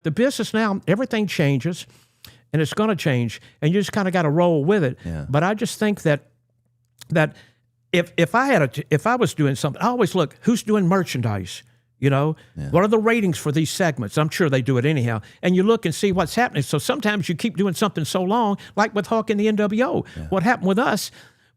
the business now, everything changes, and it's going to change, and you just kind of got to roll with it. Yeah. But I just think that if I was doing something, I always look who's doing merchandise. You know, what are the ratings for these segments? I'm sure they do it anyhow. And you look and see what's happening. So sometimes you keep doing something so long, like with Hulk and the nWo. Yeah. What happened with us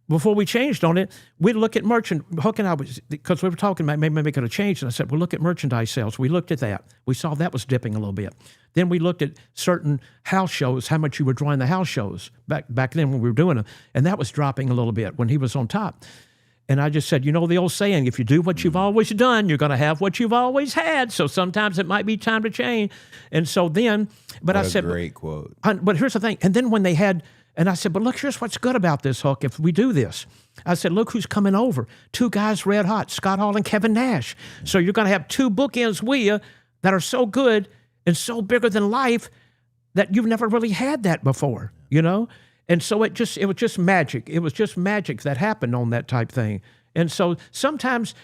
before we changed on it, we'd look at Hulk and I because we were talking about maybe making a change. And I said, well, look at merchandise sales. We looked at that. We saw that was dipping a little bit. Then we looked at certain house shows, how much you were drawing the house shows back then when we were doing them. And that was dropping a little bit when he was on top. And I just said, you know the old saying, if you do what you've always done, you're going to have what you've always had. So sometimes it might be time to change. And so then, but I said, great quote. But here's the thing. And then when they had, and I said, but look, here's what's good about this, Hulk, if we do this. I said, look who's coming over. 2 guys red hot, Scott Hall and Kevin Nash. So you're going to have 2 bookends with you that are so good and so bigger than life that you've never really had that before, you know? And so it was just magic. It was just magic that happened on that type thing. And so sometimes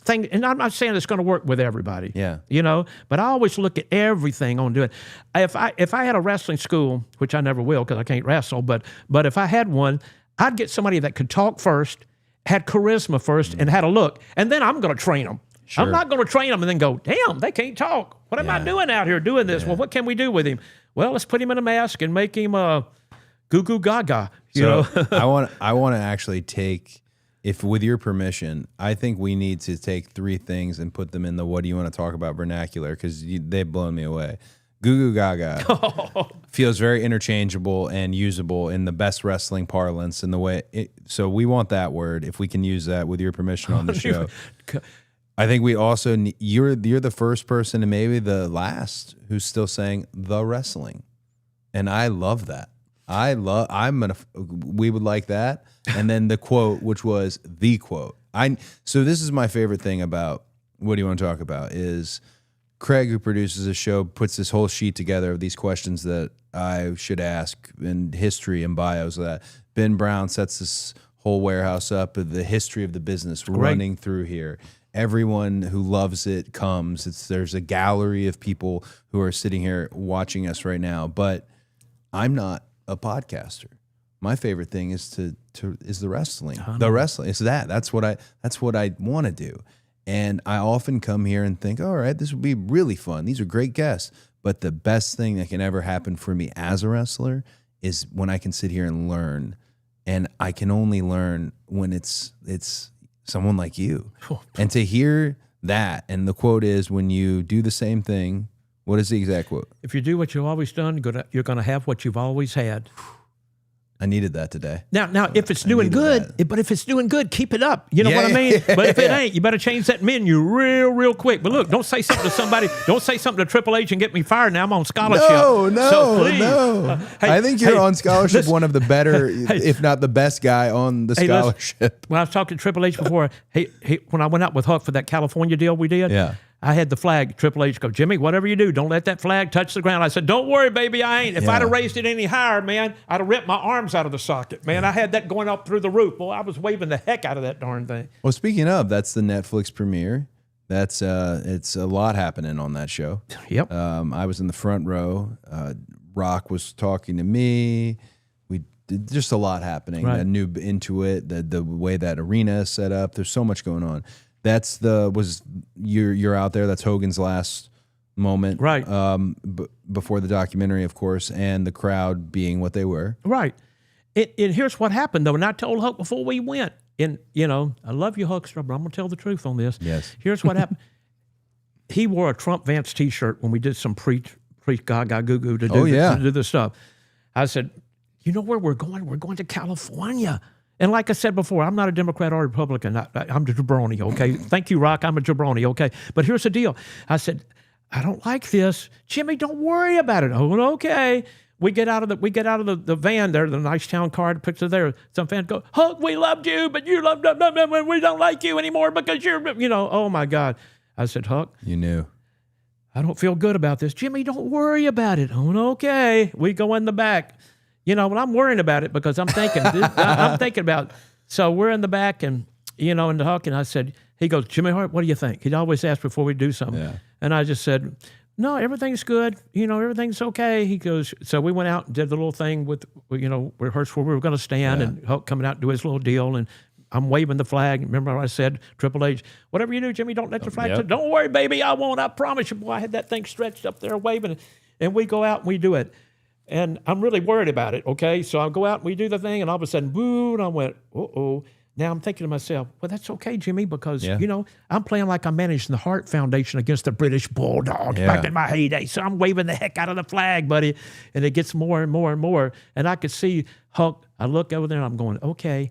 and I'm not saying it's going to work with everybody. Yeah. You know, but I always look at everything on doing. If I had a wrestling school, which I never will because I can't wrestle, but if I had one, I'd get somebody that could talk first, had charisma first, and had a look, and then I'm going to train them. Sure. I'm not going to train them and then go, damn, they can't talk. What am I doing out here doing this? Well, what can we do with him? Well, let's put him in a mask and make him goo goo gaga. You know? I want to actually take, if with your permission, I think we need to take 3 things and put them in the what do you want to talk about vernacular because they've blown me away. Goo goo gaga feels very interchangeable and usable in the best wrestling parlance in the way. So we want that word if we can use that with your permission on the show. I think we also you're the first person and maybe the last who's still saying the wrestling, and I love that. We would like that. And then the quote, which was the quote. So this is my favorite thing about what do you want to talk about is Craig, who produces the show, puts this whole sheet together of these questions that I should ask in history and bios of that. Ben Brown sets this whole warehouse up of the history of the business running through here. Everyone who loves it comes. There's a gallery of people who are sitting here watching us right now, but I'm not a podcaster. My favorite thing is is the wrestling. The wrestling. It's that's what I want to do. And I often come here and think, all right, this would be really fun. These are great guests. But the best thing that can ever happen for me as a wrestler is when I can sit here and learn. And I can only learn when it's someone like you. And to hear that, and the quote is, when you do the same thing, what is the exact quote? If you do what you've always done, you're going to have what you've always had. I needed that today. Now, if it's doing good, but if it's doing good, keep it up. You know what I mean? But if it ain't, you better change that menu real quick. But look, don't say something to somebody. Don't say something to Triple H and get me fired. Now I'm on scholarship. No. So please, I think you're on scholarship. One of the better, if not the best guy on the scholarship. When I was talking to Triple H before, when I went out with Hulk for that California deal we did, I had the flag. Triple H go, Jimmy, whatever you do, don't let that flag touch the ground. I said, don't worry, baby, I ain't. If I'd have raised it any higher, man, I'd have ripped my arms out of the socket. Man, I had that going up through the roof. Well, I was waving the heck out of that darn thing. Well, speaking of, that's the Netflix premiere. That's it's a lot happening on that show. Yep. I was in the front row. Rock was talking to me. We did just a lot happening. Right. I knew into it, the way that arena is set up. There's so much going on. You're out there. That's Hogan's last moment, right? Before the documentary, of course, and the crowd being what they were, right. And here's what happened though, and I told Hulk before we went. And I love you, Hulkster, but I'm gonna tell the truth on this. Yes. Here's what happened. He wore a Trump Vance T-shirt when we did some pre Gaga Goo Goo to do this stuff. I said, you know where we're going? We're going to California. And like I said before, I'm not a Democrat or a Republican. I'm a jabroni, okay? Thank you, Rock. I'm a jabroni, okay? But here's the deal. I said, I don't like this. Jimmy, don't worry about it. Oh, okay. We get out of the van there, the nice town car picture there. Some fans go, Hulk, we loved you, but you loved us. We don't like you anymore because you're, oh my God. I said, Hulk. You knew. I don't feel good about this. Jimmy, don't worry about it. Oh, okay. We go in the back. Well, I'm worrying about it because I'm thinking, about, so we're in the back and, in the Hulk, and I said, he goes, Jimmy Hart, what do you think? He'd always ask before we do something. Yeah. And I just said, no, everything's good. Everything's okay. He goes, so we went out and did the little thing with, rehearsed where we were going to stand and Hulk coming out and do his little deal. And I'm waving the flag. Remember I said, Triple H, whatever you do, Jimmy, don't let your flag. Yep. Don't worry, baby. I won't. I promise you. Boy, I had that thing stretched up there waving. And we go out and we do it. And I'm really worried about it, okay? So I go out and we do the thing, and all of a sudden, boo, and I went, uh-oh. Now I'm thinking to myself, well, that's okay, Jimmy, because, I'm playing like I'm managing the Hart Foundation against the British Bulldogs back in my heyday. So I'm waving the heck out of the flag, buddy. And it gets more and more and more. And I could see Hulk. I look over there, and I'm going, okay,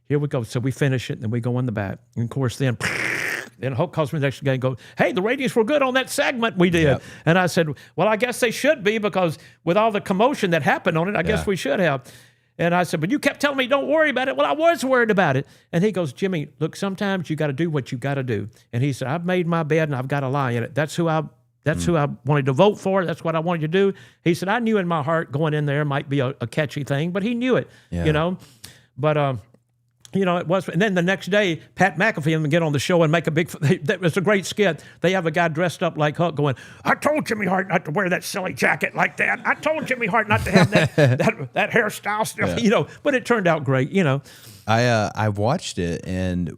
here we go. So we finish it, and then we go in the back. And, of course, then Hulk calls me the next day and goes, hey, the ratings were good on that segment we did. Yep. And I said, well, I guess they should be, because with all the commotion that happened on it, I guess we should have. And I said, but you kept telling me don't worry about it. Well, I was worried about it. And he goes, Jimmy, look, sometimes you got to do what you got to do. And he said, I've made my bed and I've got to lie in it. That's who I wanted to vote for. That's what I wanted to do. He said, I knew in my heart going in there might be a catchy thing, but he knew it, But, it was. And then the next day, Pat McAfee would get on the show and make a big, that was a great skit. They have a guy dressed up like Hulk going, I told Jimmy Hart not to wear that silly jacket like that. I told Jimmy Hart not to have that hairstyle still, but it turned out great, I watched it, and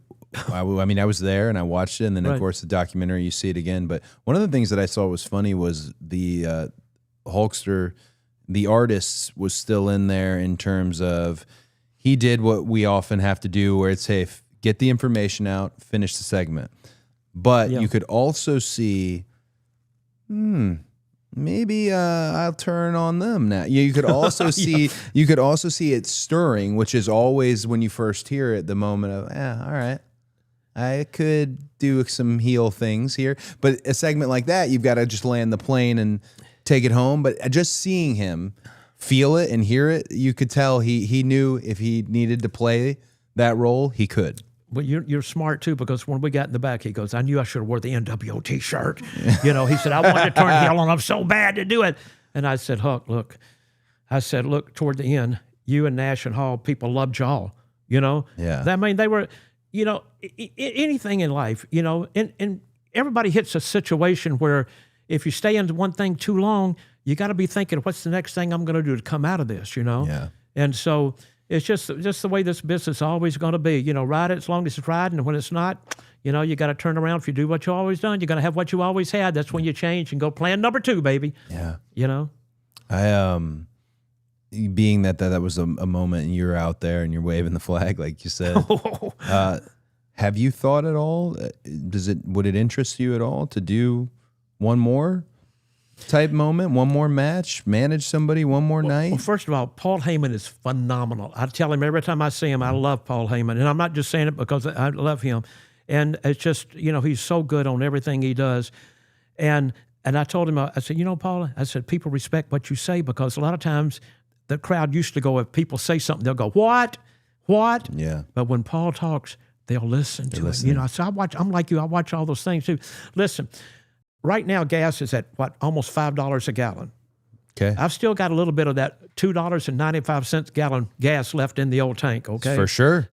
I was there and I watched it, and then of course the documentary, you see it again. But one of the things that I saw was funny was the Hulkster, the artist was still in there in terms of, he did what we often have to do, where it's, hey, get the information out, finish the segment. But you could also see, maybe I'll turn on them now. You could also see, it stirring, which is always when you first hear it, the moment of, all right, I could do some heel things here. But a segment like that, you've got to just land the plane and take it home. But just seeing him feel it and hear it, you could tell he knew if he needed to play that role, he could. Well, you're smart too, because when we got in the back, he goes, I knew I should have wore the nWo T-shirt. He said, I wanted to turn heel on him so bad to do it. And I said, Huck, look. I said, look, toward the end, you and Nash and Hall, people loved y'all. Yeah. I mean, they were, anything in life, and everybody hits a situation where if you stay in one thing too long, you got to be thinking, what's the next thing I'm going to do to come out of this, Yeah. And so it's just the way this business is always going to be. Ride it as long as it's riding, and when it's not, you got to turn around. If you do what you always done, you're going to have what you always had. That's when you change and go plan number 2, baby. Yeah. I being that was a moment and you're out there and you're waving the flag, like you said. Have you thought at all? Would it interest you at all to do one more type moment, one more match, manage somebody one more night? Well, first of all, Paul Heyman is phenomenal. I tell him every time I see him, I love Paul Heyman. And I'm not just saying it because I love him. And it's just, he's so good on everything he does. And I told him, I said, Paul, I said, people respect what you say, because a lot of times the crowd used to go, if people say something, they'll go, what? Yeah. But when Paul talks, they'll listen to it. So I'm like you, I watch all those things too. Listen, right now, gas is at, almost $5 a gallon. Okay. I've still got a little bit of that $2.95 gallon gas left in the old tank, okay? For sure.